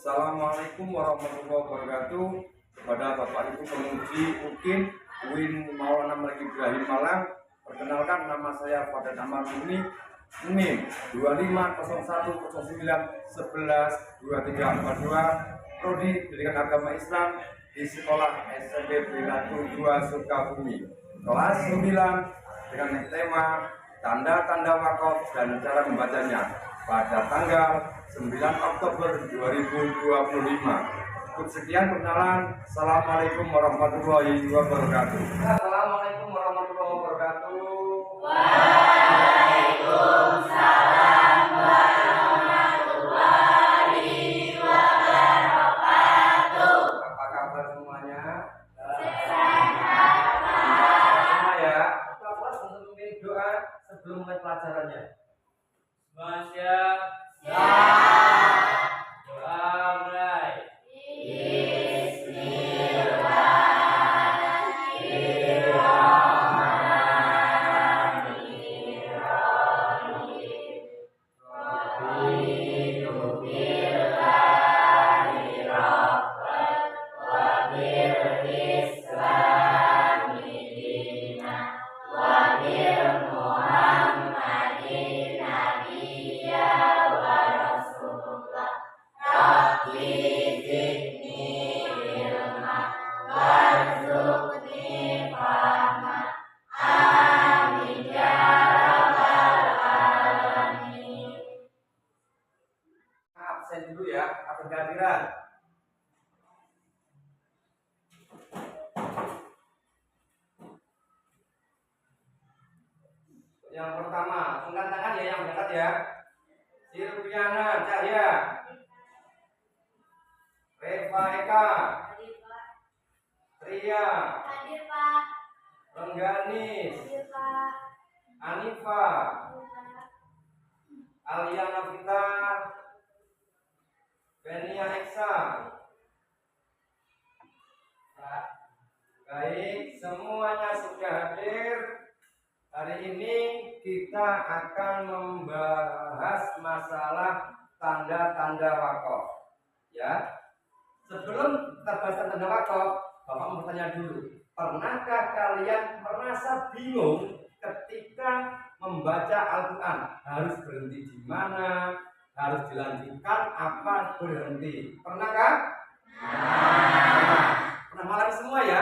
Assalamualaikum warahmatullahi wabarakatuh. Kepada Bapak Ibu Penguji UIN Maulana Malik Ibrahim Malang. Perkenalkan, nama saya Fadlan Amar Muni, NIM 250109112342, Prodi Pendidikan Agama Islam di Sekolah SMP Brinatu 2 Sukabumi, kelas 9, dengan tema tanda-tanda wakaf dan cara membacanya pada tanggal 9 Oktober 2025. Sekian perkenalan. Assalamualaikum warahmatullahi wabarakatuh. Assalamualaikum warahmatullahi wabarakatuh. Waalaikumsalam warahmatullahi wabarakatuh. Apa kabar semuanya? Sehat. Semua ya. Bapak untuk memilih doa sebelum mulai pelajarannya. Siap. Doa mulai. Absen dulu ya, absen kehadiran. Yang pertama, angkat tangan ya yang berangkat ya. Silviana Cahya, Reva Eka, Tria, Hadir Pak. Rengganis, Hadir Pak. Anifa, Alia Novita, Benia Eksa. Baik, semuanya sudah hadir. Hari ini kita akan membahas masalah tanda-tanda wakaf. Ya, sebelum kita bahas tanda wakaf, Bapak mau bertanya dulu. Pernahkah kalian merasa bingung ketika membaca Al-Quran? Harus berhenti di mana? Harus dilanjutkan apa berhenti? Pernahkah? Pernah mengalami semua ya?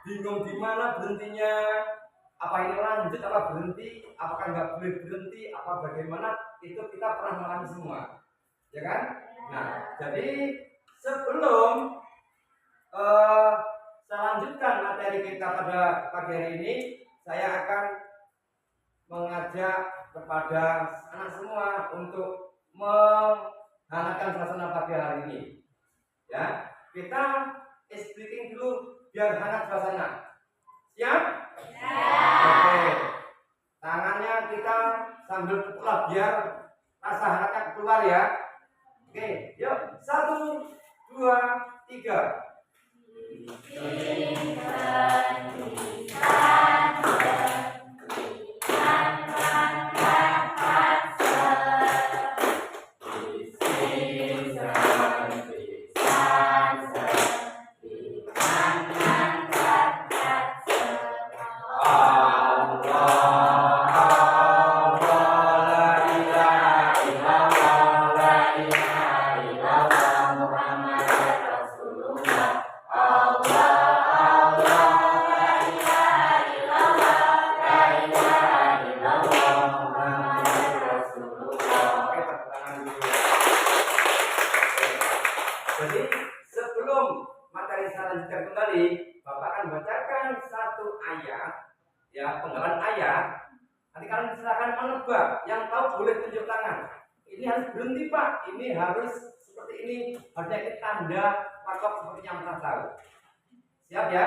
Bingung di mana berhentinya? Apa ini lanjut apa berhenti? Apakah nggak boleh berhenti? Apa bagaimana? Itu kita pernah mengalami semua, ya kan? Nah, jadi sebelum saya lanjutkan materi kita pada pagi hari ini, saya akan mengajak kepada anak semua untuk menghangatkan suasana pagi hari ini. Ya, kita speaking dulu biar hangat suasana. Siap? Oke. Tangannya kita sambil pukul biar rasa hangatnya keluar ya. Oke, yuk. 1, 2, 3. Jadi sebelum materi saya lanjutkan kembali, Bapak akan bacakan satu ayat, ya penggalan ayat. Nanti kalian silakan menebak. Yang tahu boleh tunjuk tangan. Ini harus berhenti Pak. Ini harus seperti ini. Harusnya ini tanda wakaf seperti yang pernah tahu. Siap ya?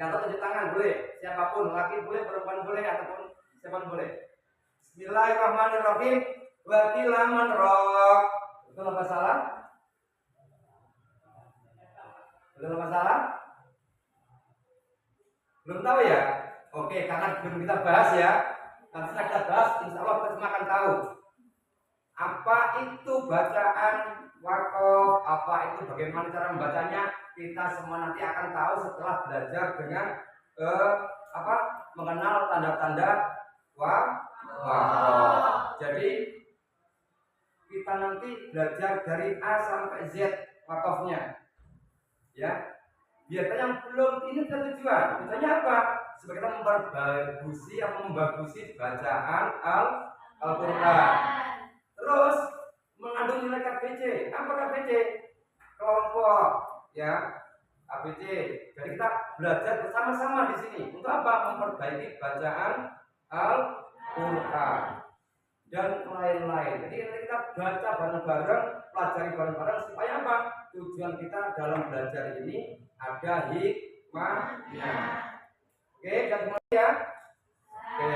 Yang tahu tunjuk tangan boleh. Siapapun, laki boleh, perempuan boleh, ataupun siapapun boleh. Bismillahirrahmanirrahim. Wakilaman roh. Betul apa salah? Belum masalah? Belum tahu ya? Oke, karena belum kita bahas ya. Nanti setelah kita bahas, insya Allah kita semua akan tahu. apa itu bacaan wakaf, apa itu bagaimana cara membacanya, kita semua nanti akan tahu setelah belajar dengan mengenal tanda-tanda wakaf. Jadi kita nanti belajar dari A sampai Z wakafnya, ya. Biar yang belum ini tujuan. Tujuannya apa? Supaya kita membagusi bacaan Al-Quran. Terus mengandung nilai KBC. Apa KBC? Kelompok, ya. KBC. Jadi kita belajar bersama-sama di sini. Untuk apa? Memperbaiki bacaan Al-Quran dan lain-lain. Jadi kita baca bareng-bareng, pelajari bareng-bareng supaya apa? Tujuan kita dalam belajar ini ada hikmahnya. Oke, dan kemudian ya. Oke.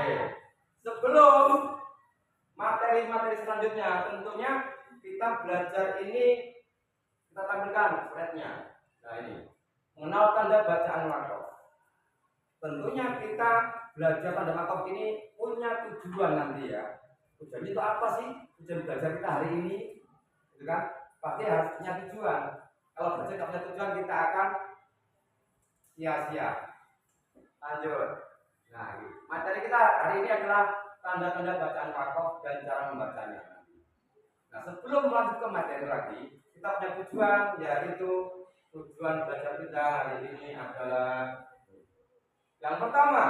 Sebelum materi-materi selanjutnya, tentunya kita belajar ini kita tampilkan slide-nya. Nah, ini mengenal tanda bacaan wakaf. Tentunya kita belajar tanda wakaf ini punya tujuan nanti ya. Tujuan itu apa sih? Tujuan belajar kita hari ini, gitu kan? Pasti harus punya tujuan. Kalau belajar tidak punya tujuan, kita akan sia-sia. Lanjut. Nah, materi kita hari ini adalah tanda-tanda bacaan wakaf dan cara membacanya. Nah, sebelum lanjut ke materi lagi, kita punya tujuan, yaitu tujuan belajar kita hari ini adalah yang pertama,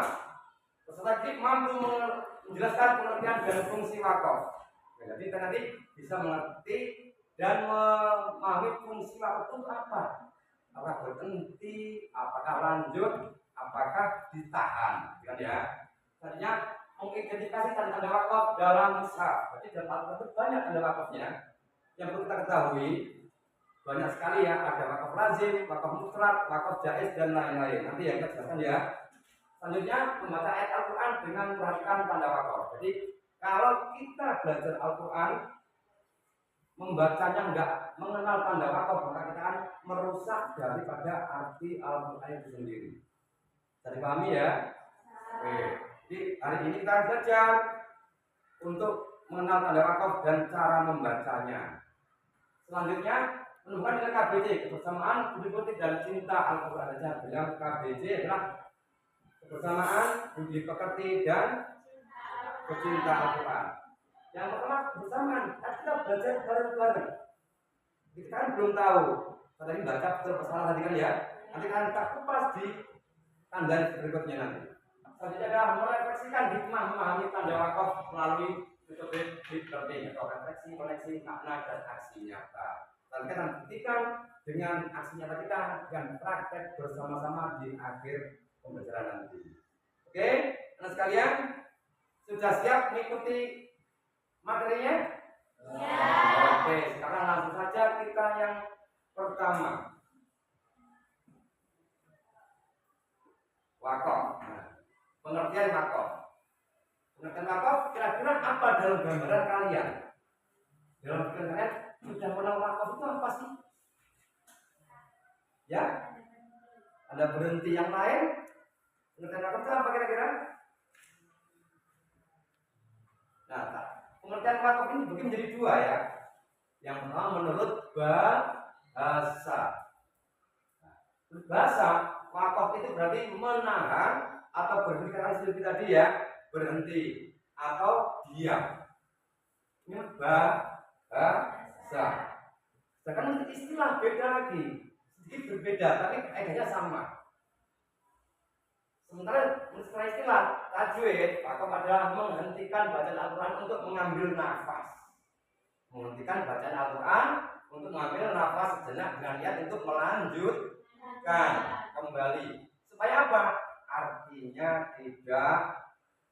peserta didik mampu menjelaskan pengertian dan fungsi wakaf. Jadi kita nanti bisa mengerti dan memahami fungsi wakaf itu apa. Apakah berhenti, apakah lanjut, apakah ditahan, kan ya? Tadinya mengidentifikasi tanda wakaf dalam mushaf. Jadi dalam Al-Quran itu banyak tanda wakafnya. Yang perlu kita ketahui banyak sekali ya. Ada wakaf lazim, wakaf mutlak, wakaf jaiz dan lain-lain. Nanti ya kita jelaskan ya. Selanjutnya membaca ayat Al-Quran dengan memperhatikan tanda wakaf. Jadi kalau kita belajar Al-Quran membacanya enggak mengenal tanda wakaf, maka kita akan merusak daripada arti Al-Quran itu sendiri. Bisa dipahami ya? Oke. Jadi hari ini kita belajar untuk mengenal tanda wakaf dan cara membacanya. Selanjutnya menemukan nilai KBJ, kebersamaan, budi pekerti dan cinta Al-Quran. Saya bilang KBJ adalah kebersamaan, budi pekerti dan pecinta Al-Quran. Yang pertama kebersamaan, kita belajar bareng-bareng. Kita kan belum tahu. Tadi baca betul persoalan tadi kan ya. Nanti kan kita kupas di tanda berikutnya nanti. Selanjutnya adalah merefleksikan hikmah memahami tanda wakaf melalui metode deep learning atau refleksi, koneksi, makna dan aksi nyata. Lalu kita buktikan dengan aksi nyata kita dan praktek bersama-sama di akhir pembelajaran nanti. Oke, anak sekalian sudah siap mengikuti materinya? Ya. Oke, sekarang langsung saja kita yang pertama. Wakaf. Nah, pengertian wakaf. Pengertian wakaf kira-kira apa dalam gambaran kalian? Dalam pikiran kalian sudah pernah wakaf itu apa sih? Ya? Ada berhenti yang lain? Pengertian wakaf itu apa kira-kira? Nah, pengertian wakaf ini bagi menjadi dua ya. Yang pertama menurut bahasa. Bahasa wakaf itu berarti menahan atau berhenti karena istilah tadi ya, berhenti atau diam. Ini bahasa. Sedangkan untuk istilah beda lagi, sedikit berbeda tapi kaidahnya sama. Sementara istilah tajwid, wakaf adalah menghentikan bacaan Al-Quran untuk mengambil nafas. Menghentikan bacaan Al-Quran untuk mengambil nafas sejenak dengan niat untuk melanjutkan kembali. Supaya apa? Artinya tidak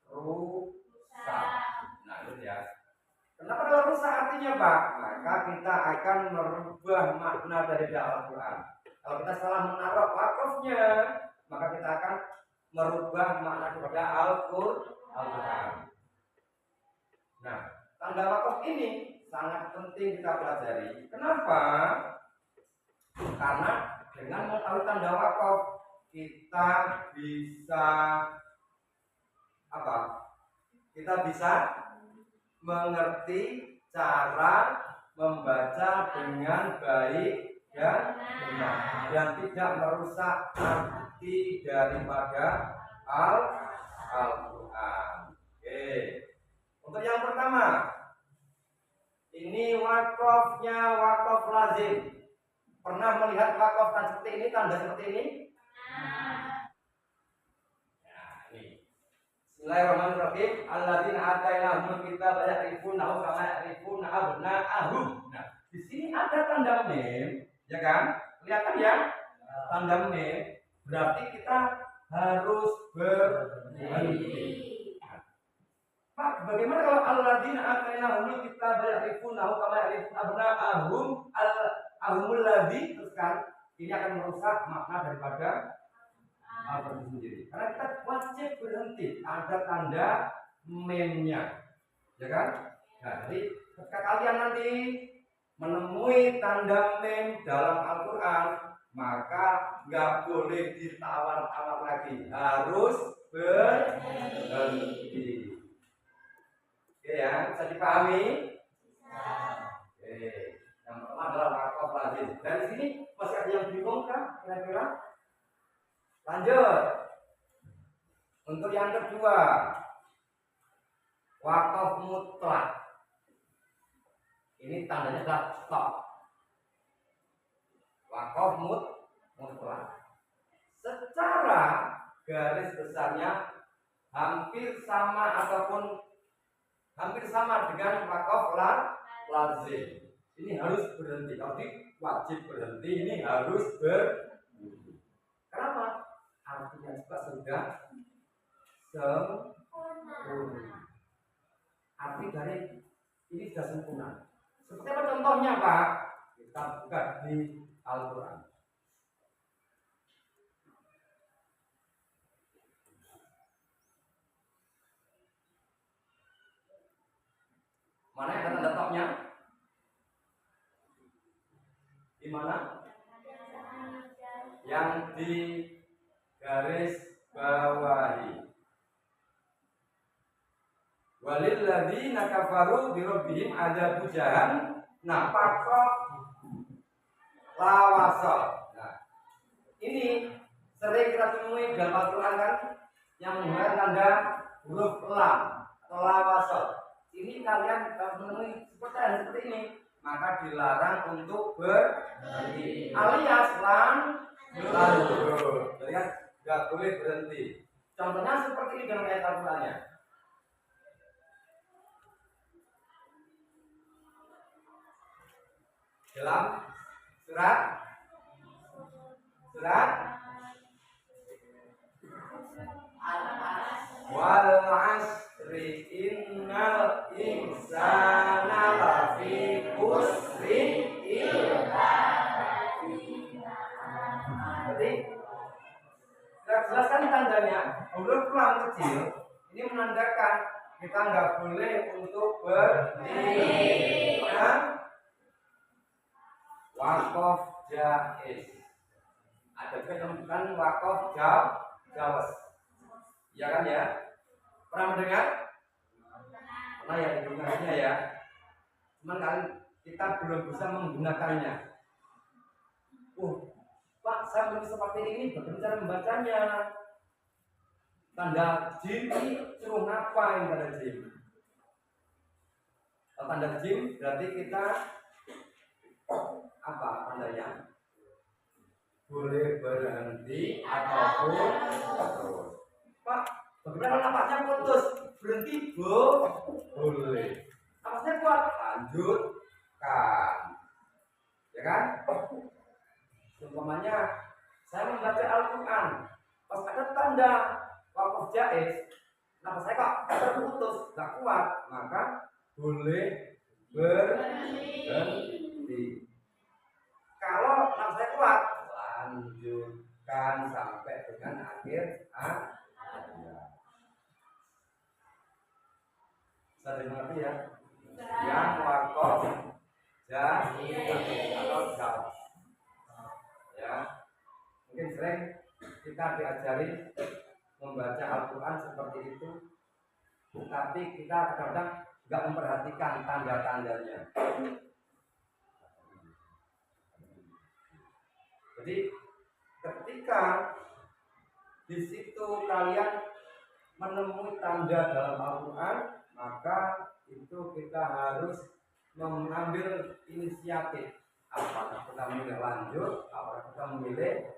rusak. Nah itu ya. Kenapa kalau rusak artinya Pak? Maka kita akan merubah makna dari Al-Quran. Kalau kita salah menaruh wakafnya, maka kita akan merubah makna kepada Al-Quran. Nah, tanda wakaf ini sangat penting kita pelajari. Kenapa? Karena dengan mengetahui tanda wakaf kita bisa apa? Kita bisa mengerti cara membaca dengan baik dan benar dan tidak merusak arti daripada Al-Quran. Oke. Untuk yang pertama, ini wakofnya wakof lazim. Pernah melihat wakof seperti ini, tanda seperti ini? Nah, ini. Bismillahirrahmanirrahim. Alladzina atainahumul kitaba ya'rifunahu kama ya'rifuna abna'ahum. Nah, di sini ada tanda mim, ya kan? Kelihatan ya? Tanda mim. Berarti kita harus berhenti. Pak, bagaimana kalau alladzina atainahumul kitaba ya'rifunahu kama ya'rifuna abna'ahum? Al-ahumul ladzi, terus kan ini akan merusak makna daripada al-Quran sendiri. Karena kita wajib berhenti ada tanda memnya, ya kan? Nah, jadi ketika kalian nanti menemui tanda mem dalam Al-Quran, maka nggak boleh ditawar-tawar lagi, harus berhenti. Oke ya, bisa dipahami? Oke, yang pertama adalah wakof lazim. Dari sini masih ada yang bingung kan? Kira-kira? Lanjut. Untuk yang kedua, wakof mutlak. Ini tandanya adalah stop. Wakof mutlak. Secara garis besarnya hampir sama ataupun hampir sama dengan wakof lazim. Ini harus berhenti. Kalau wajib berhenti, ini harus berhenti. Kenapa? Artinya juga sudah sempurna. Arti dari ini sudah sempurna. Seperti apa contohnya, Pak? Kita buka di Al-Quran. Mana yang ada tanda topnya? Di mana? Yang di garis bawahi. Walilladzina kafaru bi rabbihim adzabu jahannam. Nah, pakok lawasol. Nah, ini sering kita temui dalam Al-Quran kan yang menggunakan tanda huruf lam atau lawasol. Ini kalian menemui seperti ini, maka dilarang untuk berhenti alias lanjut. Jadi kan nggak boleh berhenti. Contohnya seperti ini dalam ayat Al-Qurannya. Dalam surat wal asri innal insana lafi khusri illa. Jadi saya jelaskan tandanya. Huruf lam kecil ini menandakan kita nggak boleh untuk berhenti. Wakof jaiz. Ada juga yang bukan wakof jawas. Ya kan ya? Pernah mendengar? Pernah ya dengarnya ya. Cuman kan kita belum bisa menggunakannya. Pak, saya belum seperti ini, bagaimana cara membacanya? Tanda jim ini suruh ngapain tanda jim? Kalau tanda jim berarti kita apa tandanya? Boleh berhenti ataupun terus. Pak, bagaimana kalau napasnya putus? Berhenti boleh. Napasnya kuat, lanjutkan. Ya kan? Umpamanya saya membaca Al-Quran, pas ada tanda wakof jaiz, napas saya kok terputus, gak kuat, maka boleh berhenti. Kalau napas saya kuat, lanjutkan sampai dengan akhir ayat. Bisa dimengerti ya? Yang wakof jaiz atau jawas. Ya, mungkin sering kita diajari membaca Al-Quran seperti itu, tapi kita kadang-kadang nggak memperhatikan tanda-tandanya. Jadi ketika di situ kalian menemui tanda dalam Al-Quran, maka itu kita harus mengambil inisiatif. Apakah kita memilih lanjut, apakah kita memilih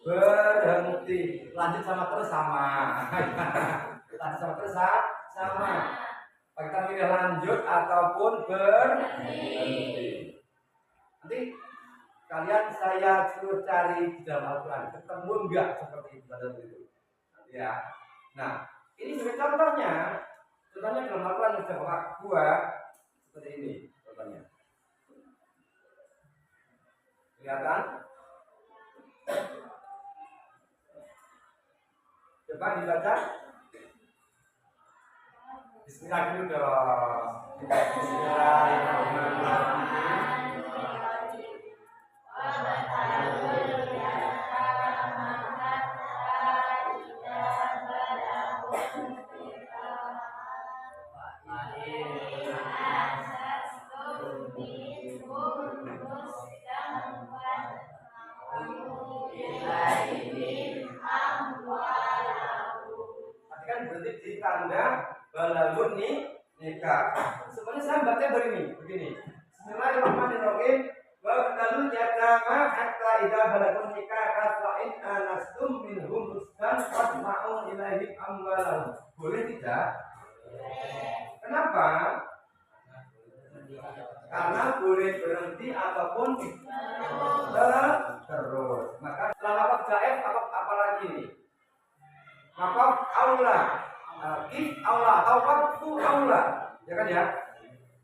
berhenti. Lanjut sama terus sama. Lanjut sama terus sama. Apakah kita memilih lanjut ataupun berhenti. Nanti kalian saya suruh cari di dalam Al-Quran, ketemu enggak seperti itu nanti ya. Nah, ini sebagai contohnya dalam Al-Quran yang saya buat seperti ini contohnya. Kelihatan? Coba dibaca. Bismillah dulu dong. Bismillahirrahmanirrahim. Berhenti di tanda balagun nikah. Sebenarnya saya baca begini. Bismillahirrahmanirrahim. Wa qatalul yatama hatta idza balagun nikah fa in anastum minhum rusdan fasma'u ilaihim amwalahum. Boleh tidak? Kenapa? Karena boleh berhenti ataupun terus. Maka setelah wakaf jaif apa lagi nih? Wakaf aula, if aula atau wakfu aula, ya kan ya?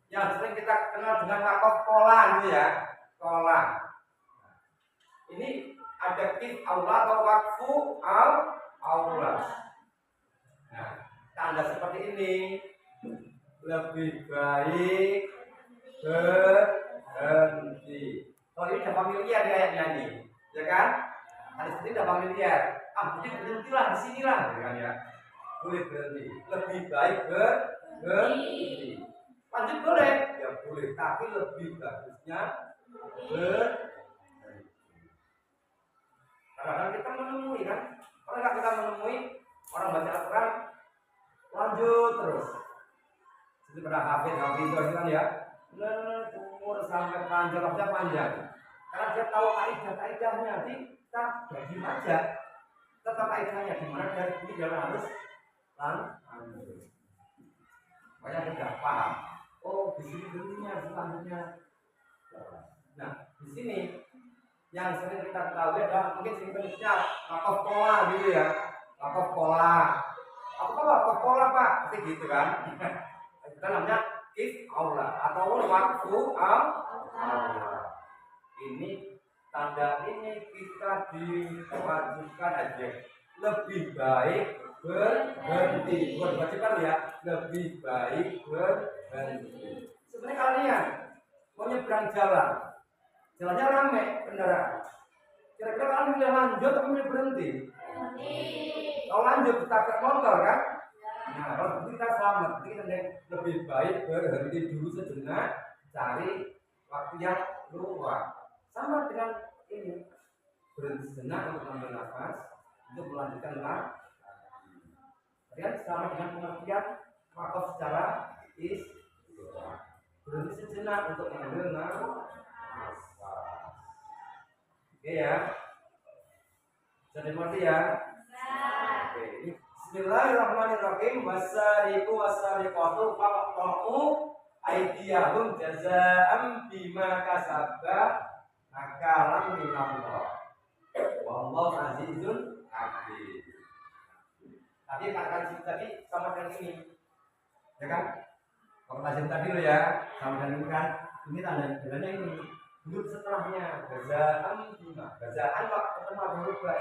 Yang sering kita kenal dengan wakaf kola gitu ya, kola. Ini ada if aula atau wakfu aula. Nah, tanda seperti ini lebih baik berhenti. Kalau ini udah familiar di ayatnya ini, ya kan? Hadis ini udah familiar. Mungkin berhentilah di sinilah, ya kan ya? Boleh berhenti. Lebih baik berhenti. Lanjut boleh, ya boleh. Tapi lebih bagusnya berhenti. Kadang-kadang kita menemui kan? Kalau kita menemui orang baca Al-Quran lanjut terus. Seperti pada hafid itu kan ya? Umur sampai panjang. Karena dia tahu kaidah-kaidahnya, kita bagi aja. Tetap kaidahnya di mana dari ini jalan harus lanjut. Banyak sudah paham. Oh, di sini berhentinya selanjutnya. Nah, di sini yang sering kita tahu adalah mungkin sebenarnya wakaf pola gitu ya. Wakaf pola. Wakaf pola Pak, pasti gitu kan? Kita namanya if aula atau wakfu aula. Ini tanda ini kita diwajibkan aja. Lebih baik berhenti. Bukan diwajibkan ya, lebih baik berhenti. Sebenarnya kalian mau nyebrang jalannya ramai kendaraan. Kira-kira kalian milih lanjut atau milih berhenti? Kalau lanjut kita ke motor kan? Nah, kalau kita selamat, kita lebih baik berhenti dulu sejenak, cari waktu yang luang. Sama dengan ini, berhenti sejenak untuk mengambil nafas, untuk melanjutkan lagi. Kalian sama dengan pengertian wakaf secara berhenti sejenak untuk mengambil nafas. Oke ya, jadi mengerti ya. Oke, ini Bismillahirrahmanirrahim. Wasariqu wasariqatu faqta'u aydiyahum jazaa'an bima kasaba nakalan minallah. Wallahu azizun hakim. Tadi katakan tadi sama dengan ini, ya kan? Kalau lazim tadi lo ya, sama dengan ini kan? Ini tandanya ini. Duduk setelahnya jazaa'an bima. Jazaa'an waktu ketemu berubah.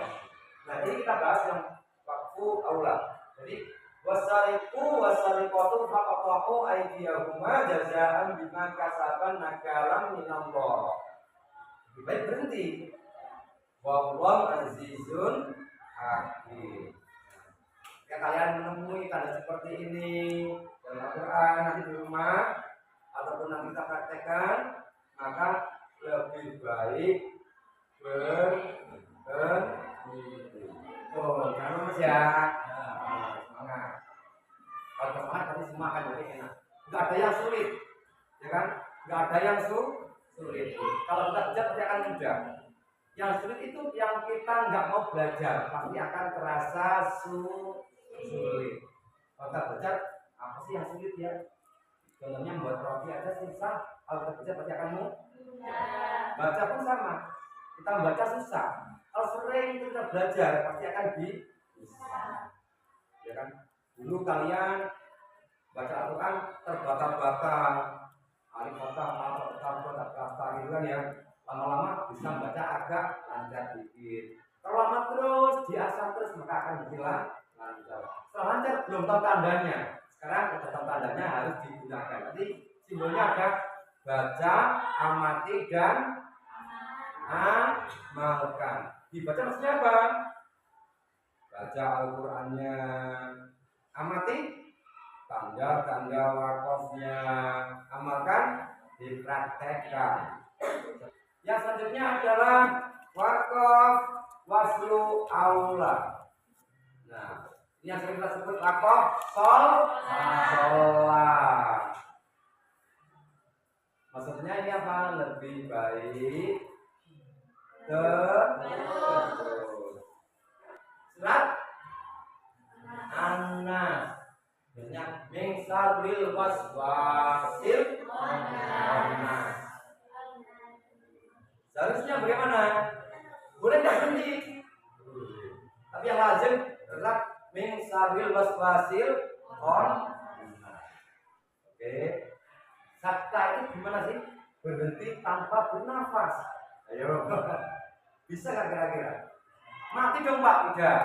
Nah ini kita bahas yang wakfu aula. Jadi wasariqu wasariqatu faqta'u aydiyahuma jazaa'an bima kasaban nakalan minallah. Lebih baik berhenti. Wallahu azizun hakim. Ya kalian menemui tanda seperti ini, dalam Al-Quran nanti di rumah ataupun nanti kita praktekkan, maka lebih baik berhenti. Oh, jangan mas ya. Semangat. Kalau semangat tadi semua akan jadi enak. Enggak ada yang sulit, ya kan? Enggak ada yang sulit. Kalau kita belajar pasti akan mudah. Yang sulit itu yang kita nggak mau belajar, pasti akan terasa sulit. Kalau kita belajar, apa sih yang sulit ya? Contohnya membuat roti aja susah. Kalau kita belajar pasti akan mudah. Baca pun sama. Kita membaca susah. Kalau sering kita belajar pasti akan bisa. Ya kan? Dulu kalian baca Al-Quran terbata-bata, alif kata gitu kan ya. Lama-lama bisa membaca agak lancar dikit. Kalau lama terus diasah terus maka akan hilang lancar. Setelah lancar belum tahu tandanya. Sekarang udah tahu tandanya harus digunakan. Jadi simbolnya ada baca, amati dan amalkan. Dibaca maksudnya apa? Baca Al-Qurannya, amati tanda-tanda wakofnya, amalkan dipraktekkan. Yang selanjutnya adalah wakof waslu aula. Nah, ini yang sering kita sebut wakof sholat. Maksudnya ini apa? Lebih baik terus. Surat An-Nas. Biasanya min syarril waswasil khannas. Seharusnya bagaimana? Boleh nggak berhenti? Tapi yang lazim adalah min syarril waswasil khannas. Oke. Sakta itu gimana sih? Berhenti tanpa bernafas. Ayo. Bisa nggak kira-kira? Mati dong Pak, tidak.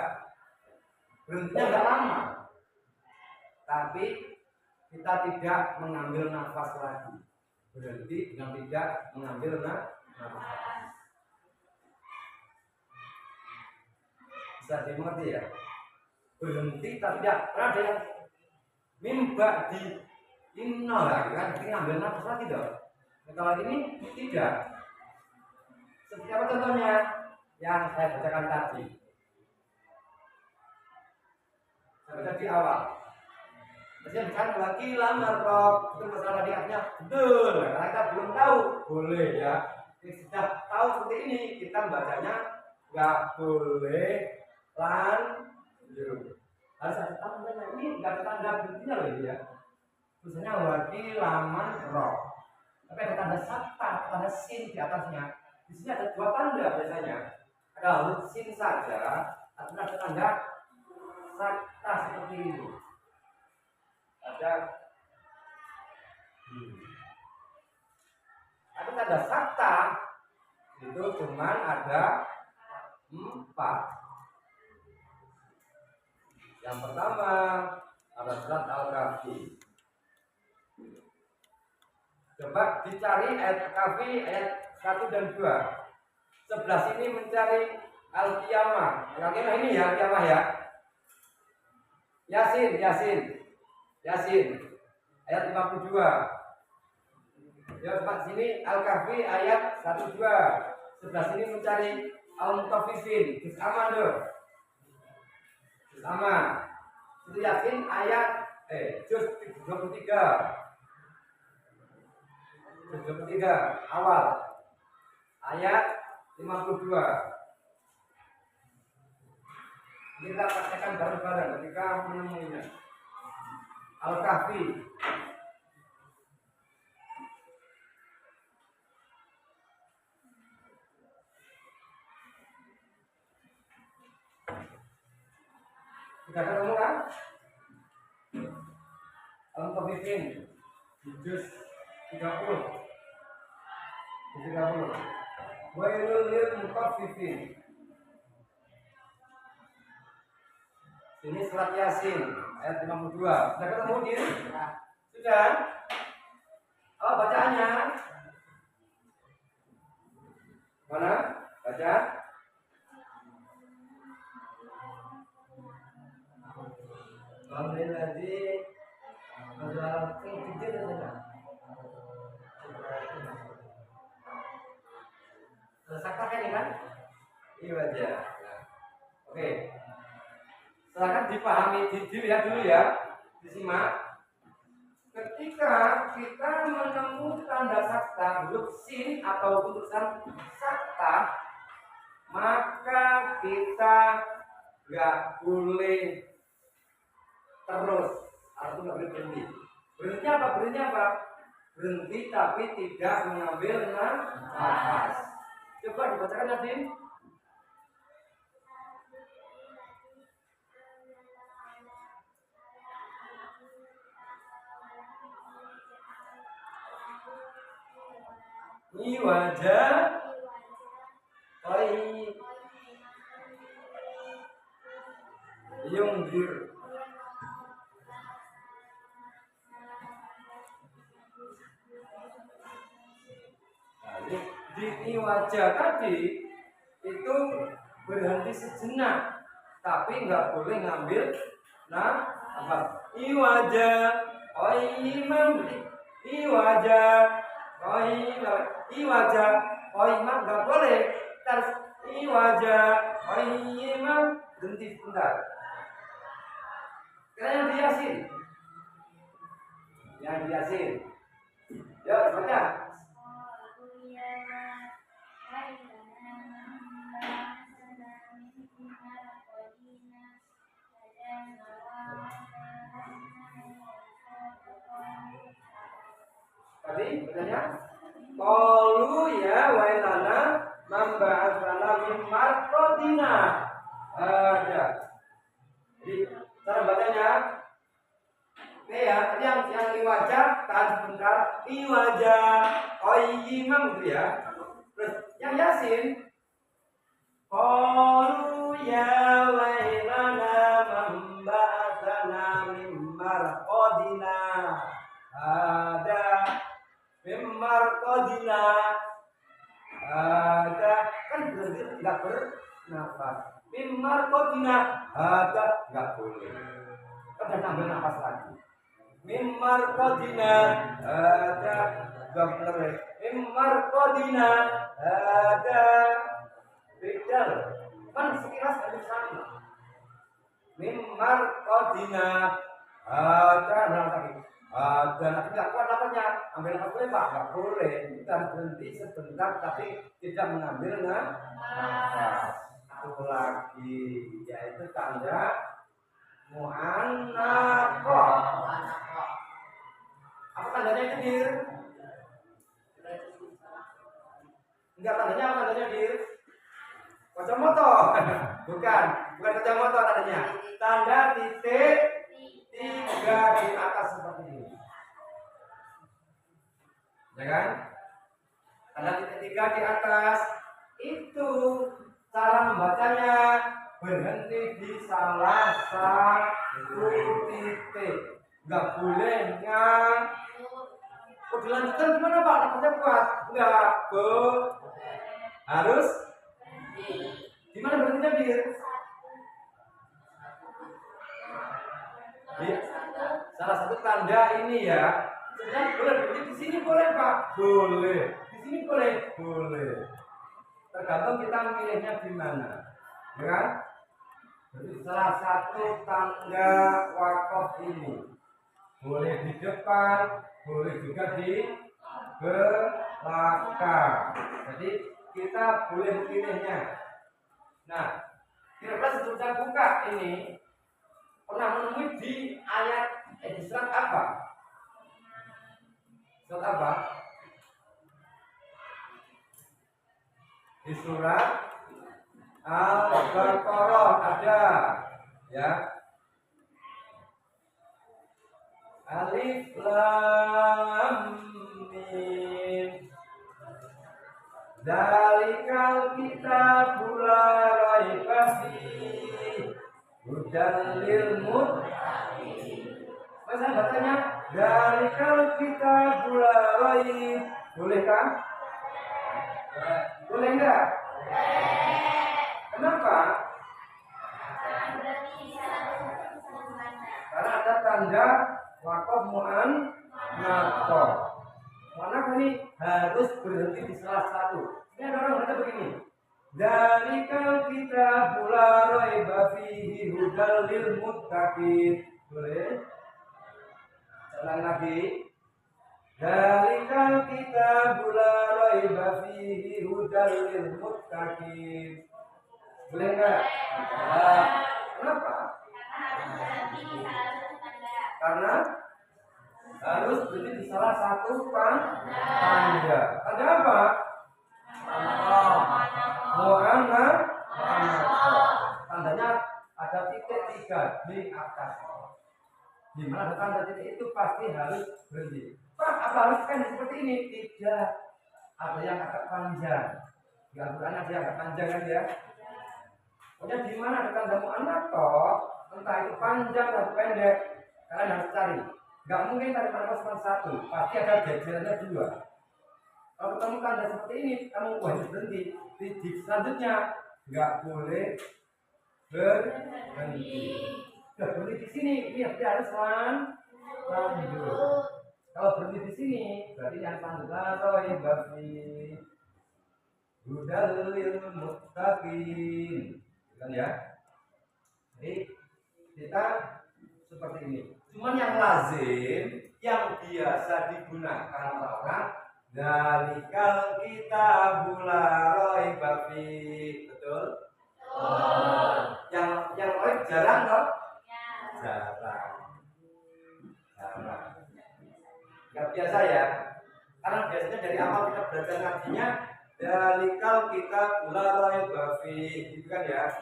Berhentinya nggak lama. Tapi kita tidak mengambil nafas lagi. Berhenti dengan tidak mengambil nafas. Bisa dimengerti ya? Berhenti tapi tidak ada yang mimba di inno lagi kan? Kita ngambil nafas lagi dong. Nah, kalau ini tidak. Seperti apa contohnya? Yang saya bacakan tadi. Saya baca di awal. Maksudnya bukan lagi lamar rob. Itu masalah di artinya betul. Karena kita belum tahu. Boleh ya. Kita sudah tahu seperti ini. Kita bacanya nggak boleh lanjut. Harus ada tandanya. Ini nggak ada tanda berhentinya loh ya. Misalnya lagi laman rob. Tapi ada tanda sakta, tanda sin di atasnya. Di sini ada dua tanda biasanya. Ada huruf sin saja, atau ada tanda sakta seperti ini. Ada tapi tanda sakta itu cuma ada 4. Yang pertama ada surat Al-Kahfi. Coba dicari ayat Kahfi ayat 1 dan 2. Sebelah sini mencari Al-Qiyamah. Kira-kira ini ya Qiyamah ya. Yasin ayat 52. Ya tempat sini Al-Kahfi ayat 1 2. Sebelah sini mencari Al-Mutaffifin. Juz aman dong. Juz aman. Itu Yasin ayat juz 23. Juz 23 awal ayat 52. Kita praktekkan bareng-bareng ketika menemuinya. Al-Kahfi sudah ketemu kan? Al-Mutaffifin juz 30. Wailul lil mutaffifin. Ini surat Yasin ayat 52. Sudah ketemu di? Sudah? Apa bacaannya? Mana? Baca. Alhamdulillah. Iwaja. Nah, oke. Silakan dipahami, dilihat dulu ya, disimak. Ketika kita menemukan tanda sakta huruf sin atau tulisan sakta, maka kita nggak boleh terus atau nggak boleh berhenti. Berhentinya apa? Berhentinya apa? Berhenti tapi tidak mengambil nafas. Coba dibacakan Nadine. Iwaja oi yungdir. Nah, di iwaja tadi itu berhenti sejenak, tapi nggak boleh ngambil nafas. Iwaja oi iwaja iwaja imam nggak boleh terus iwaja imam berhenti sebentar. Yang diasin ya baca. Tadi bacanya qalu ya wailana mamba'atsana min marqadina. Ada. Jadi cara bacanya oke ya, tadi yang iwaja tahan sebentar, iwaja qayyimam gitu ya. Terus yang yasin qalu ya wailana mamba'atsana min marqadina. Ada Mimar kodina ada kan berhenti tidak bernafas. Mimar kodina ada nggak boleh. Kita ambil nafas lagi. Mimar kodina ada nggak boleh. Mimar kodina ada beda kan sekilas harus sama. Mimar kodina ada lagi. Dan tidak kuat napasnya, ambil nafas boleh Pak? Nggak boleh. Kita harus berhenti sebentar, tapi tidak mengambil nafas. Satu lagi, yaitu tanda mu'annaqah. Apa tandanya itu dir? Enggak, tandanya apa tandanya dir? Kacamata. Bukan kacamata tandanya. Tanda titik 3 di atas seperti ini. Ya kan? Tanda titik 3 di atas itu cara membacanya berhenti di salah satu titik. Enggak boleh dilanjutkan gimana Pak? Napasnya kuat? Enggak, harus gimana berhentinya dir? Salah satu tanda ini ya. Sebenarnya boleh berhenti di sini boleh Pak? Boleh. Di sini boleh? Boleh. Tergantung kita memilihnya di mana. Ya kan? Jadi salah satu tanda wakaf ini boleh di depan, boleh juga di belakang. Jadi kita boleh memilihnya. Nah, kira-kira sebelum saya buka ini pernah menemui di ayat di surat apa? Surat apa? Di surat Al-Baqarah ada ya. Alif Lam Mim. Dzalikal kitabul la raiba fihi hudan lil muttaqin. Masa bacanya dzalikal kitabul la raib. Bolehkah? Boleh enggak? Kenapa? Karena ada tanda wakaf mu'annaqah. Mu'annaqah ini harus berhenti di salah satu. Ini ada orang baca begini. Dzalikal kitabul la raiba fihi hudal lil muttaqin. Boleh? Ulang lagi. Dzalikal kitabul la raiba fihi hudal lil muttaqin. Boleh enggak? Nah, kenapa? Karena harus berhenti di salah satu tanda. Tanda apa? Mu'annas. Tandanya ada titik 3 di atas. Di mana ada tanda titik itu pasti harus berhenti. Pak, apa harus kan seperti ini? Tidak. Ada yang agak panjang. Di Al-Quran ada yang agak panjang kan ya? Pokoknya di mana ada tanda mu'annas toh, entah itu panjang atau pendek, kalian harus cari. Gak mungkin tanda mu'annas cuma satu, pasti ada jajarannya 2. Kalau ketemu tanda seperti ini, kamu wajib berhenti. Di selanjutnya nggak boleh berhenti. Berhenti di sini, ini harus lanjut. Kalau berhenti di sini, berarti yang lanjut lagi berarti hudalil muttaqin, kan ya? Jadi kita seperti ini. Cuman yang lazim, yang biasa digunakan orang, dzalikal kitabul la raiba fihi. Betul? Yang lain jarang toh? Jarang. Nggak biasa ya. Karena biasanya dari awal kita belajar ngajinya dzalikal kitabul la raiba fihi, gitu kan ya.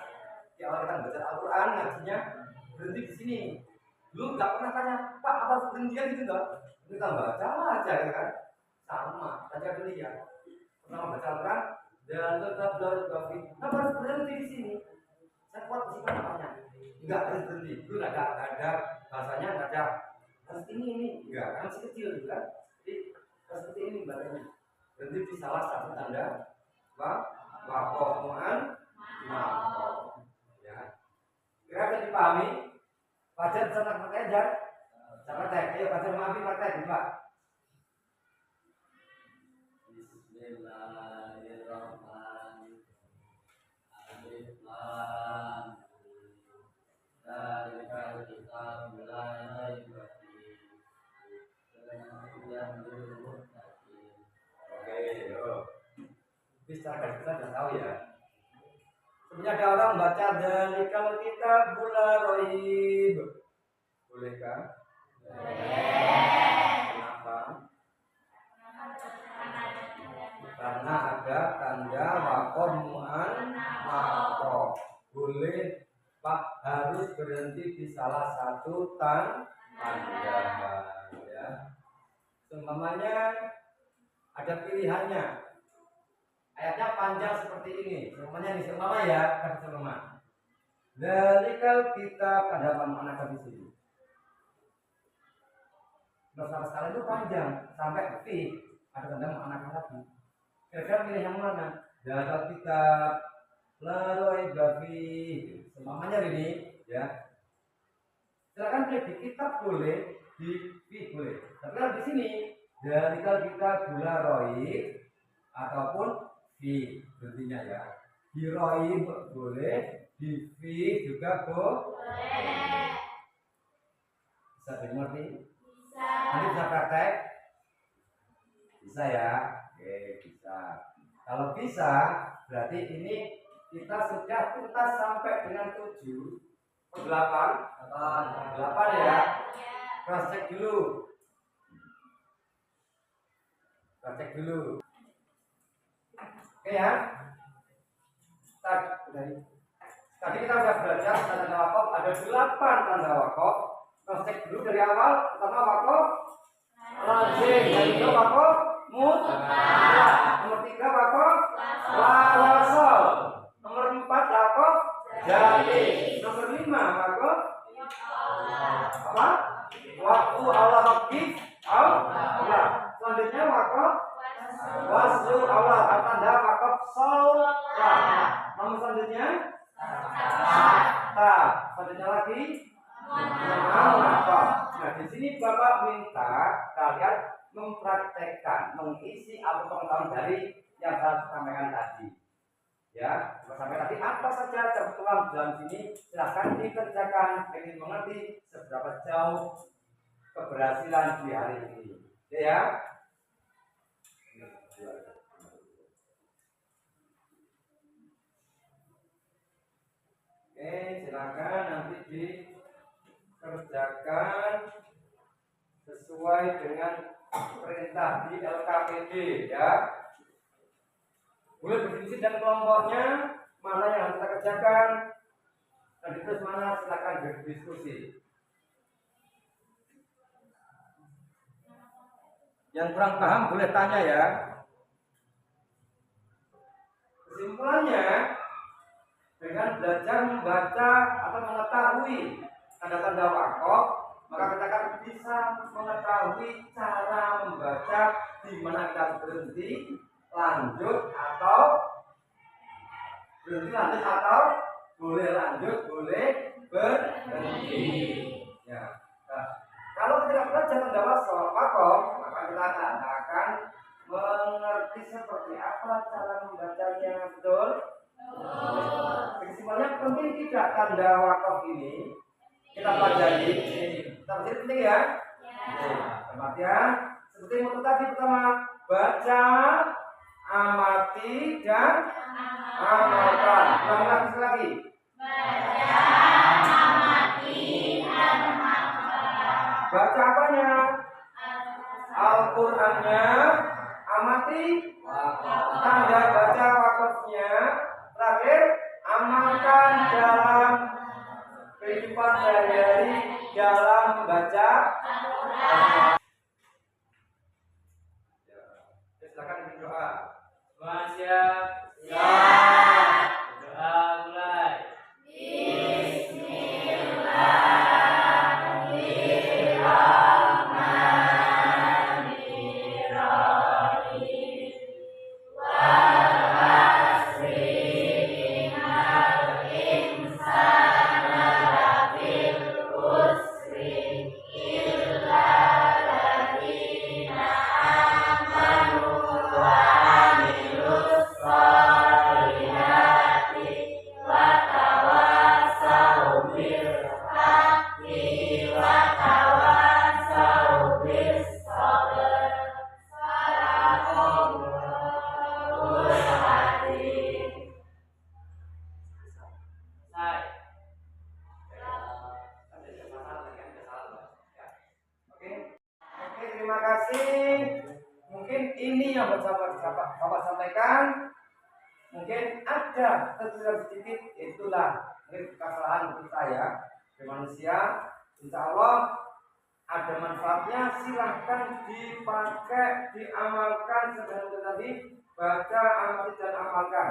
Di awal kita belajar Al-Qur'an ngajinya berhenti di sini. Lu nggak pernah tanya, Pak, apa harus berhenti gitu toh? Kita baca aja kan. Sama, tanya dulu ya. Pertama baca Al-Quran dan tetap berdoa. Kenapa harus berhenti di sini? Saya kuat di sini namanya. Enggak harus berhenti. Itu nggak ada bahasanya, nggak ada. Harus ini enggak, kan masih kecil juga. Jadi harus seperti ini bahasanya. Berhenti di salah satu tanda wakomuan makom. Ya. Kira-kira dipahami? Fajar bisa pakai aja. Sama teh, ayo Fajar maafin pakai Pak. Bismillahirrahmanirrahim. Alif lam mim. Dzalikal kitabul la raiba fihi hudal lil muttaqin. Oke, yuk. Bisa kan kita sudah tahu ya. Sebenarnya ada orang baca dzalikal kitabul la raib. Bolehkah? Kenapa? Karena ada tanda wakoh mu'an makoh. Boleh Pak, harus berhenti di salah satu tanda ya. Seumpamanya ada pilihannya. Ayatnya panjang seperti ini. Seumpamanya nih, seumpama ya, kan seumpama. Dzalikal kitab, ada apa makna di sini? Sama sekali itu panjang sampai fi, ada tanda makna lagi. Kira-kira pilih yang mana? Dzalikal kitab la raiba fihi. Seumpamanya ini ya. Silakan pilih di kitab boleh, di fi boleh. Tapi kalau di sini dzalikal kitab la raib ataupun fi berartinya ya. Di raib boleh, di fi juga boleh. Bisa dimengerti? Bisa. Nanti bisa praktek? Bisa ya? Oke, bisa. Kalau bisa, berarti ini kita sudah tuntas sampai dengan 7 8 ya. Cross check dulu. Cross check dulu. Oke ya. Tadi kita sudah belajar tanda wakaf, ada 8 tanda wakaf. Cross check dulu dari awal. Pertama wakaf lazim, yang kedua wakaf mutlak, nomor 3 wakaf wasol, nomor 4 wakaf jadi, nomor 5 wakaf apa? Waktu Allah wakif Allah. Selanjutnya wakaf waslu Allah, tanda wakaf sholat. Nomor selanjutnya selanjutnya lagi nah, di sini Bapak minta kalian mempraktekkan, mengisi apa pengetahuan dari yang saya sampaikan tadi. Ya, sampai tadi apa saja tertuang dalam sini silahkan dikerjakan. Ingin mengerti seberapa jauh keberhasilan di hari ini. Ya. Oke, silakan nanti dikerjakan sesuai dengan perintah di LKPD ya. Boleh berdiskusi dan kelompoknya mana yang harus kita kerjakan dan itu mana silakan berdiskusi. Yang kurang paham boleh tanya ya. Kesimpulannya, dengan belajar membaca atau mengetahui tanda-tanda wakaf, maka kita akan bisa mengetahui cara membaca di mana kita berhenti, lanjut atau boleh lanjut, boleh berhenti. Ya. Nah, kalau tidak belajar tanda wakaf, maka kita akan mengerti seperti apa cara membacanya, betul? Kesimpulannya penting tidak tanda wakaf ini kita pelajari. Kita penting ya. Perhatian seperti yang tadi pertama, baca, amati dan amalkan. Ulang lagi. Baca, amati, dan amalkan. Baca apanya? Al-Qur'annya, amati tanda baca wakafnya, terakhir amalkan dalam kehidupan sehari-hari dalam membaca Al-Qur'an. Silakan berdoa. Siap. Siap. Doa mulai. Terima kasih. Mungkin ini yang Bapak sampaikan. Mungkin ada tertulis sedikit, itulah mungkin kesalahan kita ya, di manusia. Insya Allah ada manfaatnya, silahkan dipakai, diamalkan seperti tadi, baca, amati dan amalkan.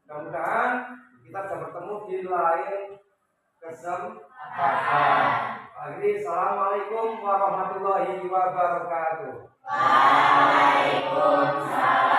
Mudah-mudahan kita bisa bertemu di lain kesempatan. Assalamualaikum warahmatullahi wabarakatuh. Waalaikumsalam.